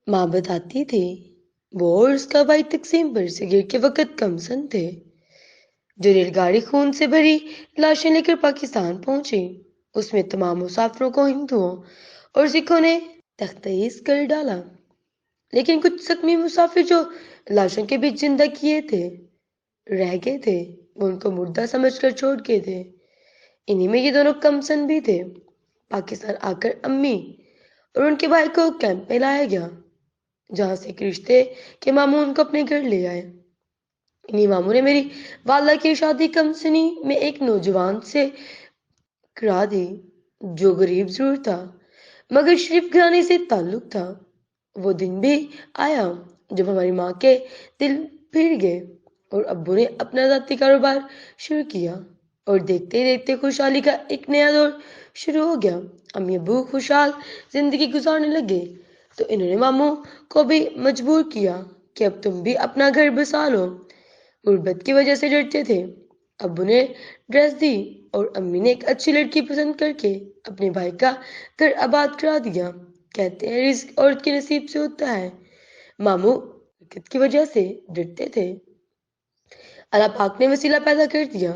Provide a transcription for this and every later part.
माँ बताती थी वो और उसका भाई तकसीम पर से गिर के वक्त कमसन थे। जो रेलगाड़ी खून से भरी लाशें लेकर पाकिस्तान पहुंची, उसमें तमाम मुसाफिरों को हिंदुओं और सिखों ने तख्तीस कर डाला। लेकिन कुछ जख्मी मुसाफिर जो लाशों के बीच जिंदा किए थे रह गए थे, वो उनको मुर्दा समझकर छोड़ गए थे। इन्हीं में ये दोनों कमसन भी थे। पाकिस्तान आकर अम्मी और उनके भाई को कैंप में लाया गया, जहां से एक रिश्ते के मामू उनको अपने घर ले आए। इन्हीं मामू ने मेरी वाला की शादी कमसनी में एक नौजवान से करा दी, जो गरीब जरूर था मगर शरीफ घराने से ताल्लुक था। वो दिन भी आया जब हमारी माँ के दिल फिर गए और अब्बू ने अपना जाती कारोबार शुरू किया, और देखते ही देखते खुशहाली का एक नया दौर शुरू हो गया। अम्मी अब्बू खुशहाल जिंदगी गुजारने लगे तो इन्होंने मामू को भी मजबूर किया कि अब तुम भी अपना घर बसा लो। गुर्बत की वजह से डरते थे। अब्बू ने ड्रेस दी और अम्मी ने एक अच्छी लड़की पसंद करके अपने भाई का घर आबाद करा दिया। कहते हैं रिस्क औरत के नसीब से होता है। मामू बरकत की वजह से डरते थे। अल्लाह पाक ने वसीला पैदा कर दिया,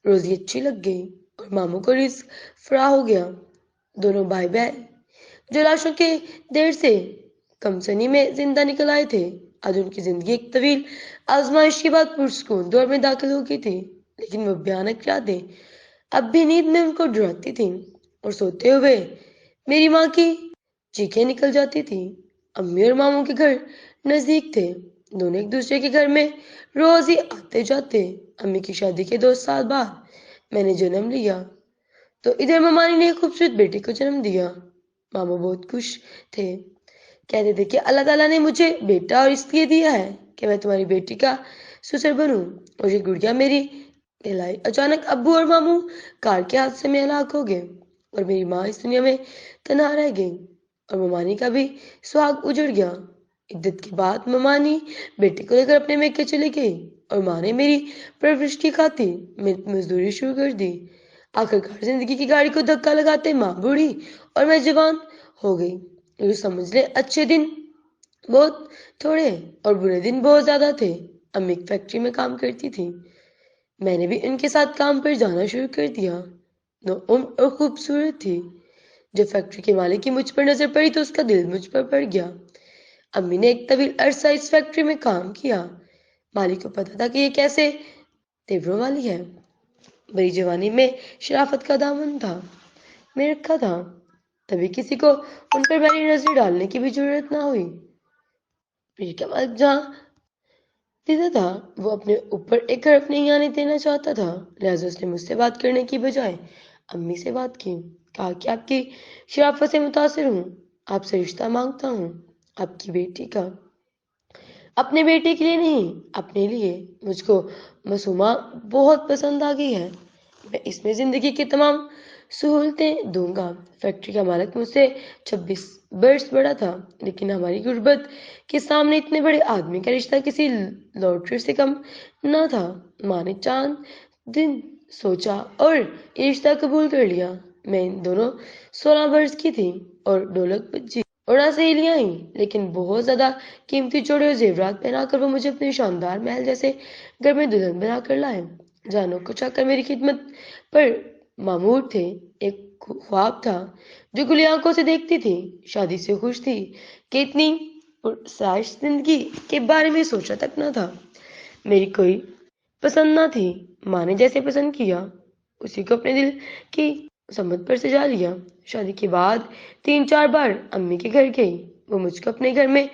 रोजी अच्छी लग गई और मामू को रिस्क फरा हो गया। दोनों भाई बहन जो लाशों के देर से कमसनी में जिंदा निकल आए थे, आज उनकी जिंदगी एक तवील आजमाइश के बाद पुरस्कून दौर में दाखिल हो गई थी। लेकिन वो भयानक यादें अब भी नींद में उनको डराती थीं, और सोते हुए मेरी माँ की चीखें निकल जाती थी। अम्मी और मामू के घर नजदीक थे। दोनों एक दूसरे के घर में रोज ही आते जाते। अम्मी की शादी के 2 साल बाद मैंने जन्म लिया तो इधर ममानी ने एक खूबसूरत बेटे को जन्म दिया। मामू बहुत खुश थे, कहते थे कि अल्लाह ताला ने मुझे बेटा और इसलिए दिया है कि मैं तुम्हारी बेटी का ससुर बनूं, और ये गुड़िया मेरी कहलाई। अचानक अब्बू और मामू कार के हादसे में हलाक हो गए और मेरी माँ इस दुनिया में तन्हा रह गई, और ममानी का भी सुहाग उजड़ गया। इद्दत के बाद ममानी बेटे को लेकर अपने मेके चली गई और माँ ने मेरी परवरिश की खातिर मजदूरी शुरू कर दी। आखिरकार जिंदगी की गाड़ी को धक्का लगाते माँ बूढ़ी और मैं जवान हो गई। यूँ समझ ले अच्छे दिन बहुत थोड़े और बुरे दिन बहुत ज्यादा थे। अम्मी एक फैक्ट्री में काम करती थी, मैंने भी उनके साथ काम पर जाना शुरू कर दिया। वो उम्र और खूबसूरत थी। जब फैक्ट्री के मालिक की मुझ पर नजर पड़ी तो उसका दिल मुझ पर पड़ गया। अम्मी ने एक तवील अरसा इस फैक्ट्री में काम किया। मालिक को पता था कि ये कैसे तेवरों वाली है। बड़ी जवानी में शराफत का दामन था में रखा था, तभी किसी को उन पर मैंने नजर डालने की भी जरूरत ना हुई। फिर क्या मालिक जहाँ देता था वो अपने ऊपर एक घर अपने ही आने देना चाहता था, लिहाजा उसने मुझसे बात करने की बजाय अम्मी से बात की। कहा कि आपकी शराफत से मुतासिर हूँ, आपसे रिश्ता मांगता हूँ, आपकी बेटी का। अपने बेटे के लिए नहीं, अपने लिए। मुझको मासूमा बहुत पसंद आ गई है, मैं इसमें जिंदगी की तमाम सहूलतें दूंगा। फैक्ट्री का मालिक मुझसे 26 वर्ष बड़ा था, लेकिन हमारी गुर्बत के सामने इतने बड़े आदमी का रिश्ता किसी लॉटरी से कम न था। माँ ने चांद दिन सोचा और ये रिश्ता कबूल कर लिया। मैं इन दोनों 16 वर्ष की थी और ढोलक बजी और ना सहेलियां आई, लेकिन बहुत ज्यादा कीमती जोड़े और जेवरात पहनाकर वो मुझे अपने शानदार महल जैसे घर में दुल्हन बनाकर लाए। जानों को चाहकर मेरी खिदमत पर मामूर थे। एक ख्वाब था जो खुली आंखों से देखती थी। शादी से खुश थी कि इतनी पुरसाइश जिंदगी के बारे में सोचा तक न था। मेरी कोई पसंद ना थी। माँ ने जैसे पसंद किया उसी को अपने दिल की सम्मत पर सजा लिया। शादी के बाद 3-4 बार अम्मी के घर गई। वो मुझको अपने घर में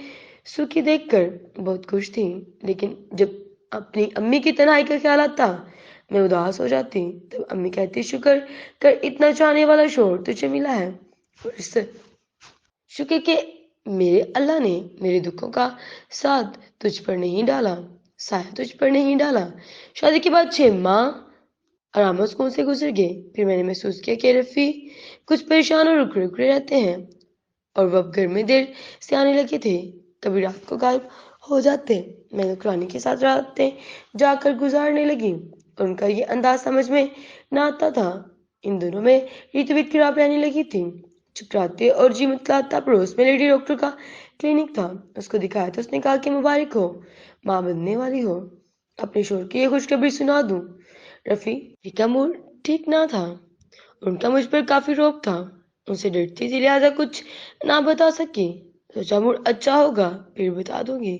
सुखी देखकर बहुत खुश थी, लेकिन जब अपनी अम्मी की तन्हाई का ख्याल आता मैं उदास हो जाती। तब अम्मी कहती शुक्र कर इतना चाहने वाला शोहर तुझे मिला है, और इस शुक्र के मेरे अल्लाह ने मेरे दुखों का साथ तुझ पर नहीं डाला, साया तुझ पर नहीं डाला। शादी के बाद 6 माह आराम और सुकून से गुजर गए। फिर मैंने महसूस किया कि रफ़ी कुछ परेशान और रुकरे रुकरे रहते हैं, और वो अब घर में देर से आने लगे थे, कभी रात को गायब हो जाते। मैं नौकरानी के साथ रातें जाकर गुजारने लगी और उनका ये अंदाज समझ में न आता था। इन दोनों में रीति खराब रहने लगी थी। चुप रहते और जी मुतलाता पड़ोस में लेडी डॉक्टर का क्लिनिक था, उसको दिखाया तो उसने कहा कि मुबारक हो, माँ बनने वाली हो। अपने शोहर की ये खुशखबरी सुना दूं। रफ़ी का मूड ठीक ना था। उनका मुझ पर काफी रौब था। उनसे डरती थी, लिहाजा कुछ ना बता सकी। सोचा मूड अच्छा होगा फिर बता दूंगी।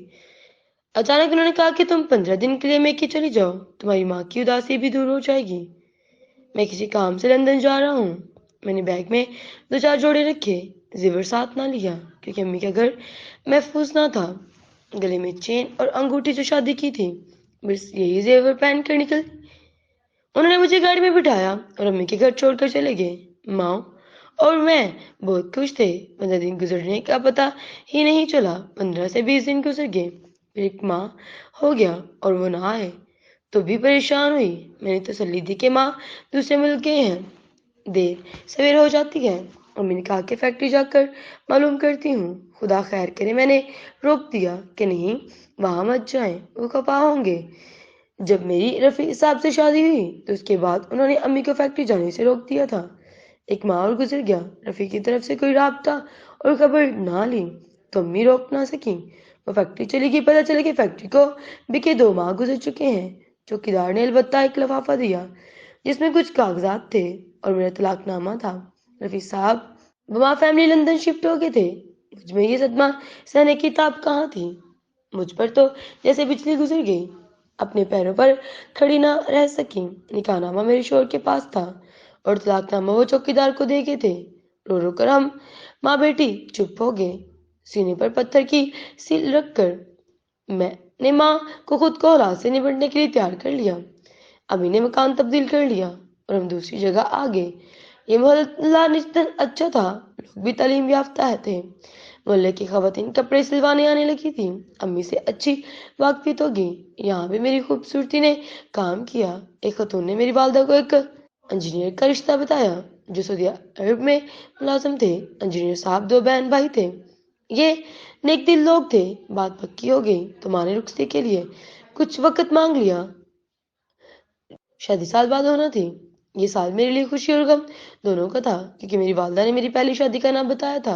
अचानक उन्होंने कहा कि तुम 15 दिन के लिए मेके चली जाओ, तुम्हारी माँ की उदासी भी दूर हो जाएगी। मैं किसी काम से लंदन जा रहा हूँ। मैंने बैग में 2-4 जोड़े रखे, जेवर साथ ना लिया क्योंकि अम्मी का घर महफूज ना था। गले में चेन और अंगूठी जो शादी की थी, बस यही जेवर पहन कर निकल। उन्होंने मुझे गाड़ी में बिठाया और अम्मी के घर छोड़कर चले गए। माँ और मैं बहुत खुश थे। 15 दिन गुजरने का पता ही नहीं चला। 15 से 20 दिन गुजर गए, फिर एक माह हो गया और वो ना आए तो भी परेशान हुई। मैंने तसल्ली दी कि माँ दूसरे मुल्क गए हैं, देर सवेर हो जाती है। अम्मी ने कहा कि फैक्ट्री जाकर मालूम करती हूँ। खुदा खैर करे, मैंने रोक दिया कि नहीं, वहां मत जाएं, वो खफा होंगे। जब मेरी रफी साहब से शादी हुई तो उसके बाद उन्होंने अम्मी को फैक्ट्री जाने से रोक दिया था। एक माह और गुजर गया, रफी की तरफ से कोई राबता और खबर ना ली तो अम्मी रोक ना सकी। वो फैक्ट्री चली गई। पता चला कि फैक्ट्री को बिके 2 माह गुजर चुके हैं। चौकीदार ने अलबत्ता एक लिफाफा दिया जिसमें कुछ कागजात थे और मेरा तलाकनामा था। रफी साहब वमा फैमिली लंदन शिफ्ट हो गए थे। मुझ में ये सदमा सहने की ताब कहाँ थी। मुझ पर तो जैसे बिजली गुजर गई। अपने पैरों पर खड़ी ना रह सकी। निकाहनामा मेरे शोहर के पास था और तलाकनामा वो चौकीदार को दे गए थे। रो रो कर हम माँ बेटी चुप हो गए। सीने पर पत्थर की सील रखकर मैंने माँ को खुद को औलाद से निपटने के लिए तैयार कर लिया। अभी ने मकान तब्दील कर लिया और हम दूसरी जगह आ गए। ये मोहल्ला निस्बतन अच्छा था, लोग भी तालीम याफ्ता थे। मोहल्ले की खवातीन कपड़े सिलवाने आने लगी थी। अम्मी से अच्छी वाकफियत होगी। यहाँ भी मेरी खूबसूरती ने काम किया। एक खतून ने मेरी वालदा को एक इंजीनियर का रिश्ता बताया जो सऊदी अरब में मुलाजिम थे। इंजीनियर साहब 2 बहन भाई थे। ये नेक दिल लोग थे। बात पक्की हो गई तो माँ ने रुखसती के लिए कुछ वक्त मांग लिया। शादी साल बाद होना थी। ये साल मेरे लिए खुशी और गम दोनों का था क्योंकि मेरी वालदा ने मेरी पहली शादी का नाम बताया था।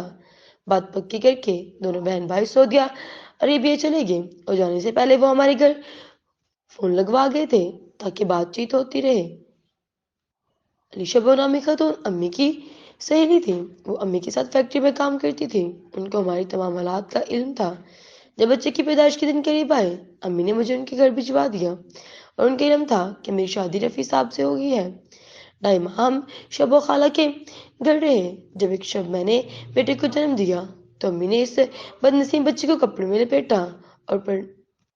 बात पक्की करके दोनों बहन भाई सऊदी अरेबिया चले गए और जाने से पहले वो हमारे घर फोन लगवा गए थे ताकि बातचीत होती रहे। अलीशा नामी खातून अम्मी की सहेली थी। वो अम्मी के साथ फैक्ट्री में काम करती थी। उनको हमारी तमाम हालात का इल्म था। जब बच्चे की पैदाइश के दिन करीब आए, अम्मी ने मुझे उनके घर भिजवा दिया और उनका इल्म था कि मेरी शादी रफ़ी साहब से हो गई है। ढाई माह हम शब खाला के घर रहे। जब एक शब मैंने बेटे को जन्म दिया तो अम्मी ने इस बदनसीब बच्चे को कपड़े में लपेटा और पर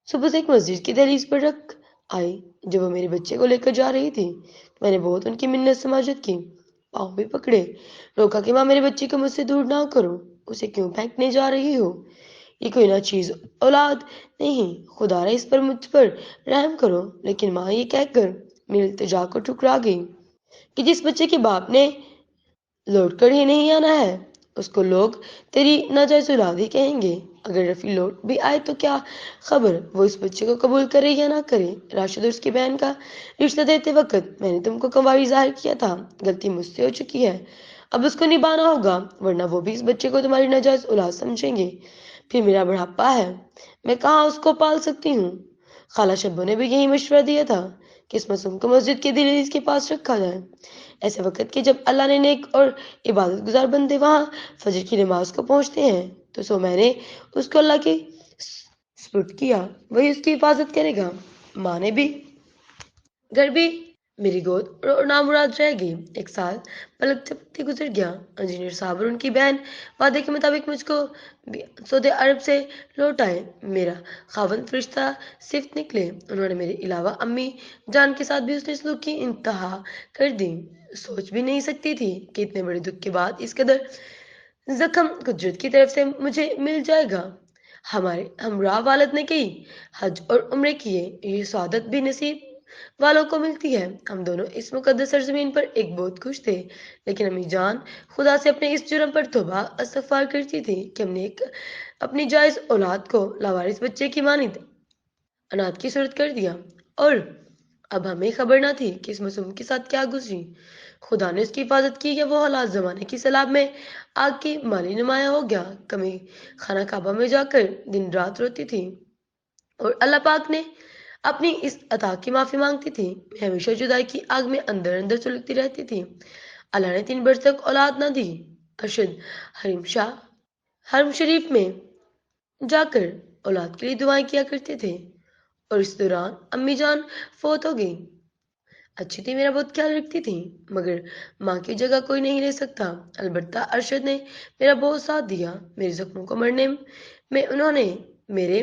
सुबह से एक मस्जिद की दहलीज पर रख आई। जब वो मेरे बच्चे को लेकर जा रही थी तो मैंने बहुत उनकी मिन्नत समाजत की, पाँव भी पकड़े, रोका कि माँ मेरे बच्चे को मुझसे दूर ना करो, उसे क्यों फेंकने जा रही हो, ये कोई नाचीज औलाद नहीं, खुदा इस पर मुझ पर रहम करो। लेकिन माँ ये कहकर मेरी इल्तिजा को ठुकरा गई कि जिस बच्चे के बाप ने लौट कर ही नहीं आना है उसको लोग तेरी नाजायज औलाद ही कहेंगे। अगर रफी लौट भी आए तो क्या खबर वो इस बच्चे को कबूल करे या ना करे। राशिद और उसकी बहन का रिश्ता देते वक्त मैंने तुमको कंवारी जाहिर किया था। गलती मुझसे हो चुकी है, अब उसको निभाना होगा, वरना वो भी इस बच्चे को तुम्हारी नाजायज औलाद समझेंगे। फिर मेरा बुढ़ापा है, मैं कहाँ उसको पाल सकती हूँ। खाला शब्बो ने भी यही मशवरा दिया था कि इस मासूम को मस्जिद के दहलीज के पास रखा जाए। ऐसे वक्त के जब अल्लाह ने नेक और इबादत गुजार बंदे वहाँ फजर की नमाज को पहुँचते हैं तो सो मैंने उसको अल्लाह के सुपुर्द किया, वही उसकी हिफाजत करेगा। माँ ने भी घर भी मेरी गोद और नामुराद रह गई। एक साल पलक झपकते गुजर गया। इंजीनियर साहब और उनकी बहन वादे के मुताबिक मुझको सऊदी अरब से लौट आए। मेरा खावंद फरिश्ता सिफ्त निकले। उन्होंने मेरे अलावा अम्मी जान के साथ भी उसने सलूक की इंतहा कर दी। सोच भी नहीं सकती थी कि इतने बड़े दुख के बाद इस कदर जख्म कुदरत की तरफ से मुझे मिल जाएगा। हमारे हमरा वालद ने कही हज और उम्रे किए, ये सादत भी नसीब वालों को मिलती है। हम दोनों इस मुकद्दस सरजमीन पर एक बहुत खुश थे, लेकिन अम्मी जान खुदा से अपने इस जुर्म पर तौबा इस्तगफार करती थी कि हमने एक अपनी जायज औलाद को लावारिस बच्चे की मानिंद अनाथ की सूरत कर दिया। और अब हमें खबर ना थी कि इस मासूम के साथ क्या गुजरी। خدا نے اس کی حفاظت کی یا وہ حالات زمانے کی سیلاب میں آگ کی مالی نمایاں ہو گیا؟ کمی خانہ کعبہ میں جا کر دن رات روتی تھی اور اللہ پاک نے اپنی اس عطا کی معافی مانگتی تھی۔ میں ہمیشہ جدائی کی آگ میں اندر اندر سلگتی رہتی تھی۔ اللہ نے 3 برس تک اولاد نہ دی۔ ارشد حرم شریف میں جا کر اولاد کے لیے دعائیں کیا کرتے تھے اور اس دوران امی جان فوت ہو گئی۔ اچھی تھی، میرا بہت خیال رکھتی تھی، مگر ماں کی جگہ کوئی نہیں لے سکتا۔ البتہ ارشد نے میرا بہت ساتھ دیا۔ میرے زخموں کو مرنے میں انہوں نے میرے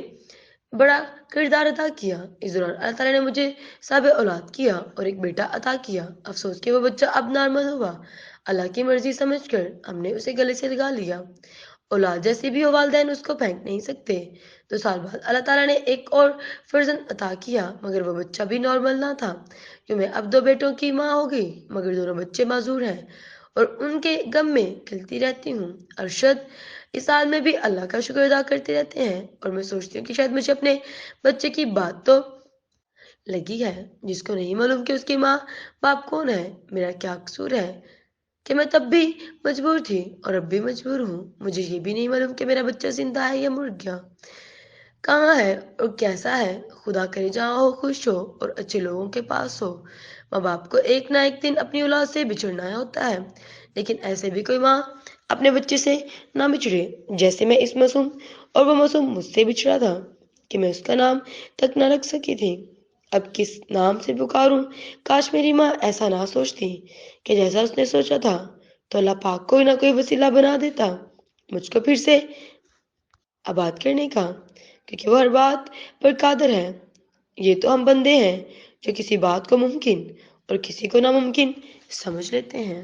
بڑا کردار ادا کیا۔ اس دوران اللہ تعالیٰ نے مجھے صاحب اولاد کیا اور ایک بیٹا عطا کیا۔ افسوس کہ وہ بچہ اب نارمل ہوا۔ اللہ کی مرضی سمجھ کر ہم نے اسے گلے سے لگا لیا۔ اولاد جیسی بھی ہو، والدین اس کو پھینک نہیں سکتے۔ 2 سال بعد اللہ تعالیٰ نے ایک اور فرزند عطا کیا، مگر وہ بچہ بھی نارمل نہ تھا۔ کیوں میں اب 2 بیٹوں کی ماں ہو گئی، مگر دونوں بچے معذور ہیں اور ان کے غم میں کھلتی رہتی ہوں۔ ارشد اس حال میں بھی اللہ کا شکر ادا کرتے رہتے ہیں اور میں سوچتی ہوں کہ شاید مجھے اپنے بچے کی بات تو لگی ہے، جس کو نہیں معلوم کہ اس کی ماں باپ کون ہے۔ میرا کیا قصور ہے کہ میں تب بھی مجبور تھی اور اب بھی مجبور ہوں۔ مجھے یہ بھی نہیں معلوم کہ میرا بچہ زندہ ہے یا مر گیا، کہاں ہے اور کیسا ہے۔ خدا کرے جہاں ہو خوش ہو اور اچھے لوگوں کے پاس ہو۔ ماں باپ کو ایک نہ ایک دن اپنی اولاد سے بچھڑنا ہوتا ہے، لیکن ایسے بھی کوئی ماں اپنے بچے سے نہ بچھڑے جیسے میں اس معصوم اور وہ معصوم مجھ سے بچھڑا تھا کہ میں اس کا نام تک نہ رکھ سکی تھی۔ اب کس نام سے پکاروں؟ کاش میری ماں ایسا نہ سوچتی کہ جیسا اس نے سوچا تھا، تو اللہ پاک کوئی نہ کوئی وسیلہ بنا دیتا مجھ کو پھر سے آباد کرنے کا، کیونکہ وہ ہر بات پر قادر ہے۔ یہ تو ہم بندے ہیں جو کسی بات کو ممکن اور کسی کو ناممکن سمجھ لیتے ہیں۔